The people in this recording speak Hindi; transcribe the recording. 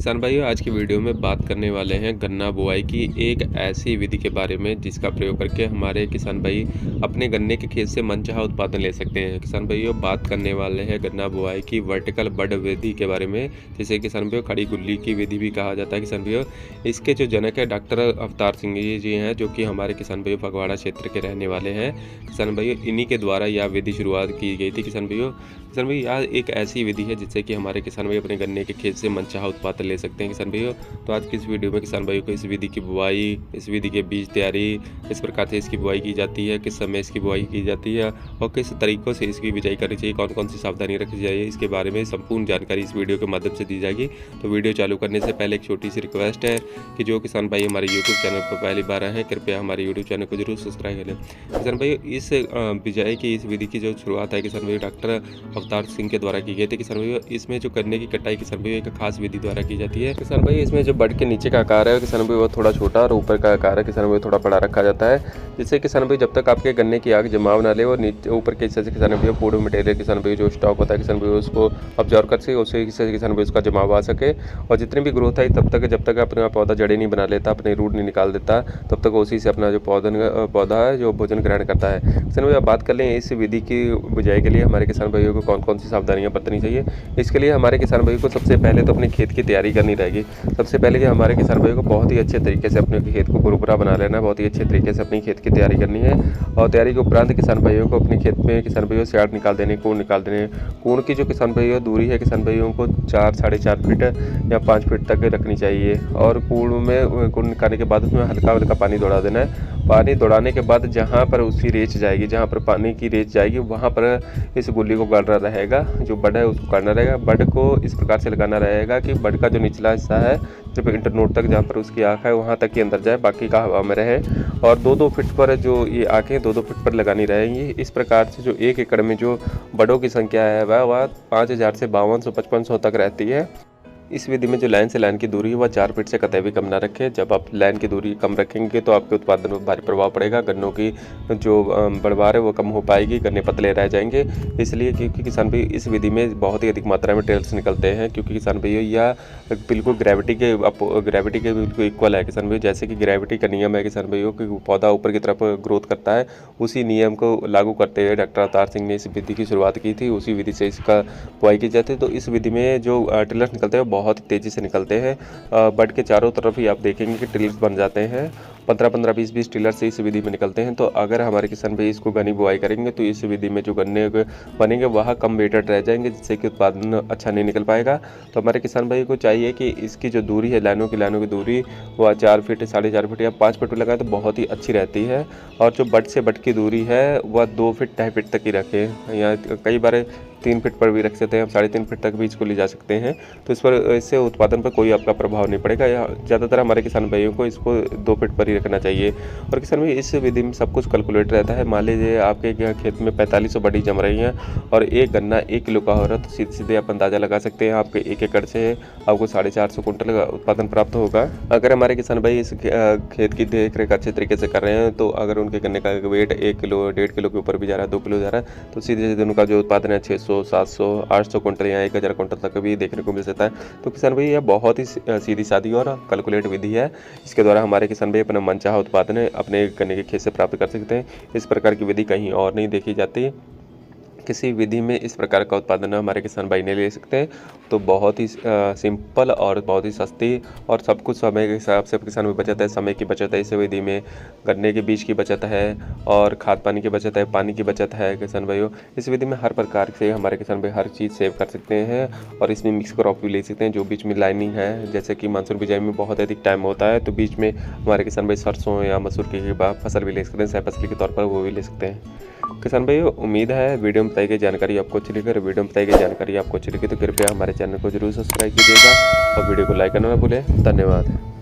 किसान भाइयों, आज की वीडियो में बात करने वाले हैं गन्ना बुआई की एक ऐसी विधि के बारे में जिसका प्रयोग करके हमारे किसान भाई अपने गन्ने के खेत से मनचाहा उत्पादन ले सकते हैं। किसान भाइयों, बात करने वाले हैं गन्ना बुआई की वर्टिकल बड विधि के बारे में, जिसे किसान भाइयों खड़ी गुल्ली की विधि भी कहा जाता है। किसान भाइयों, इसके जो जनक है डॉक्टर अवतार सिंह जी हैं, जो कि हमारे किसान भाइयों फगवाड़ा क्षेत्र के रहने वाले हैं। किसान भाइयों, इन्हीं के द्वारा यह विधि शुरुआत की गई थी। किसान भाइयों, यह एक ऐसी विधि है जिससे कि हमारे किसान भाई अपने गन्ने के खेत से मनचाहा उत्पादन ले सकते हैं। किसान भाइयों, तो आज की इस वीडियो में किसान भाइयों को इस विधि की बुआई, इस विधि के बीज तैयारी, किस प्रकार से इसकी बुआई की जाती है, किस समय इसकी बुआई की जाती है और किस तरीकों से इसकी बिजाई करनी चाहिए, कौन कौन सी सावधानी रखनी चाहिए, इसके बारे में संपूर्ण जानकारी इस वीडियो के माध्यम से दी जाएगी। तो वीडियो चालू करने से पहले एक छोटी सी रिक्वेस्ट है कि जो किसान भाई हमारे यूट्यूब चैनल पर पहली बार आए हैं, कृपया हमारे यूट्यूब चैनल को जरूर सब्सक्राइब करें। किसान भाइयों, इस बिजाई की इस विधि की जो शुरुआत है किसान भाइयों डॉक्टर अवतार सिंह के द्वारा की गई थी। किसान भाइयों, इसमें जो गन्ने की कटाई किसान भाइयों एक खास विधि द्वारा की जाती है। किसान भाई, इसमें जो बड के नीचे का आकार है किसान भाई वो थोड़ा छोटा और ऊपर का आकार है किसान भाई थोड़ा बड़ा रखा जाता है, जिससे किसान भाई जब तक आपके गन्ने की आग जमाव ना ले और नीचे ऊपर के हिस्से से किसान भाई पूर्ण मटेरियल किसान भाई जो स्टॉक होता है किसान भाई उसको ऑब्जर्व कर सके, उसी हिस्से से किसान भाई उसका जमाव आ सके और जितनी भी ग्रोथ है तब तक जब तक अपना पौधा जड़ें नहीं बना लेता, अपने रूट नहीं निकाल देता, तब तक उसी से अपना जो पौधा है जो भोजन ग्रहण करता है। किसान भाई, अब बात कर लें इस विधि की बुझाई के लिए हमारे किसान भाइयों को कौन कौन सी सावधानियां बरतनी चाहिए। इसके लिए हमारे किसान भाइयों को सबसे पहले तो अपने खेत की तैयारी करनी रहेगी। सबसे पहले कि हमारे किसान भाइयों को बहुत ही अच्छे तरीके से अपने खेत को भुरभुरा बना लेना है, बहुत ही अच्छे तरीके से अपनी खेत की तैयारी करनी है और तैयारी के उपरांत किसान भाइयों को अपने खेत में किसान भाइयों से आड़ निकाल देने, कूड़ निकाल देने। कूड़ की जो किसान भाइयों दूरी है किसान भाइयों को 4 साढ़े 4 फीट या 5 फीट तक रखनी चाहिए और कूड़ निकालने के बाद उसमें हल्का हल्का पानी दौड़ा देना है। पानी दौड़ाने के बाद जहाँ पर उसकी रेच जाएगी, जहाँ पर पानी की रेच जाएगी वहाँ पर इस गुल्ली को गाड़ना रहेगा, जो बड है उसको काटना रहेगा। बड को इस प्रकार से लगाना रहेगा कि बड का जो निचला हिस्सा है सिर्फ इंटरनोड तक, जहाँ पर उसकी आँख है वहाँ तक ही अंदर जाए, बाकी का हवा में रहे और 2-2 फीट पर जो ये आँखें 2-2 फीट पर लगानी रहेंगी। इस प्रकार से जो 1 एकड़ में जो बड़ों की संख्या है वह 5000 से 5200-5500 तक रहती है। इस विधि में जो लाइन से लाइन की दूरी है वह 4 फीट से कतई भी कम ना रखें। जब आप लाइन की दूरी कम रखेंगे तो आपके उत्पादन पर भारी प्रभाव पड़ेगा, गन्नों की जो बढ़वार है वो कम हो पाएगी, गन्ने पतले रह जाएंगे। इसलिए क्योंकि किसान भाई इस विधि में बहुत ही अधिक मात्रा में टेल्स निकलते हैं, क्योंकि किसान भाइयों यह बिल्कुल ग्रेविटी के बिल्कुल इक्वल है। किसान भाई, जैसे कि ग्रेविटी का नियम है किसान भाइयों कि पौधा ऊपर की तरफ ग्रोथ करता है, उसी नियम को लागू करते हुए डॉक्टर अवतार सिंह ने इस विधि की शुरुआत की थी। उसी विधि से इसका बुआई की जाती है। तो इस विधि में जो टिलर्स निकलते हैं बहुत ही तेज़ी से निकलते हैं। बड के चारों तरफ ही आप देखेंगे कि टिलर्स बन जाते हैं, 15-15, 20-20 टिलर से इस विधि में निकलते हैं। तो अगर हमारे किसान भाई इसको घनी बुआई करेंगे तो इस विधि में जो गन्ने बनेंगे वह कम वेटेड रह जाएंगे, जिससे कि उत्पादन अच्छा नहीं निकल पाएगा। तो हमारे किसान भाई को चाहिए कि इसकी जो दूरी है लाइनों की दूरी वह 4 फीट, साढ़े 4 फीट या 5 फीट लगाए तो बहुत ही अच्छी रहती है और जो बड से बड की दूरी है वह 2 फीट 2.5 फीट तक ही रखें, या कई बार 3 फीट पर भी रख सकते हैं, हम 3.5 फीट तक भी इसको ले जा सकते हैं। तो इससे उत्पादन पर कोई आपका प्रभाव नहीं पड़ेगा। या ज़्यादातर हमारे किसान भाइयों को इसको 2 फीट पर ही रखना चाहिए। और किसान भाई, इस विधि में सब कुछ कैलकुलेट रहता है। मान लीजिए आपके खेत में 4500 बडी जम रही हैं और एक गन्ना 1 किलो का हो रहा है, तो सीधे सीधे आप अंदाज़ा लगा सकते हैं आपके 1 एकड़ से आपको 450 कुंटल का उत्पादन प्राप्त होगा। अगर हमारे किसान भाई इस खेत की देख रेख अच्छे तरीके से कर रहे हैं तो अगर उनके गन्ने का वेट 1 किलो 1.5 किलो के ऊपर भी जा रहा है, 2 किलो जा रहा है, तो सीधे सीधे उनका जो उत्पादन है 600, 700, 800 कुंटल या 1000 कुंटल तक भी देखने को मिल सकता है। तो किसान भाई यह बहुत ही सीधी सादी और कैलकुलेट विधि है। इसके द्वारा हमारे किसान भाई अपना मनचाहा उत्पादन अपने गन्ने के खेत से प्राप्त कर सकते हैं। इस प्रकार की विधि कहीं और नहीं देखी जाती। किसी विधि में इस प्रकार का उत्पादन हमारे किसान भाई नहीं ले सकते हैं। तो बहुत ही सिंपल और बहुत ही सस्ती और सब कुछ समय के हिसाब से किसान में बचत है, समय की बचत है। इस विधि में गन्ने के बीज की बचत है और खाद पानी की बचत है, पानी की बचत है। किसान भाइयों, इस विधि में हर प्रकार से हमारे किसान भाई हर चीज़ सेव कर सकते हैं और इसमें मिक्स क्रॉप भी ले सकते हैं। जो बीच में लाइनिंग है, जैसे कि मानसून बिजाई में बहुत अधिक टाइम होता है, तो बीच में हमारे किसान भाई सरसों या मसूर की फसल भी ले सकते हैं, सह फसल के तौर पर वो भी ले सकते हैं। किसान भाई, उम्मीद है वीडियो में बताई गई जानकारी आपको अच्छी लगी। अगर वीडियो में बताई गई जानकारी आपको अच्छी लगी तो कृपया हमारे चैनल को जरूर सब्सक्राइब कीजिएगा और वीडियो को लाइक करना ना भूलें। धन्यवाद।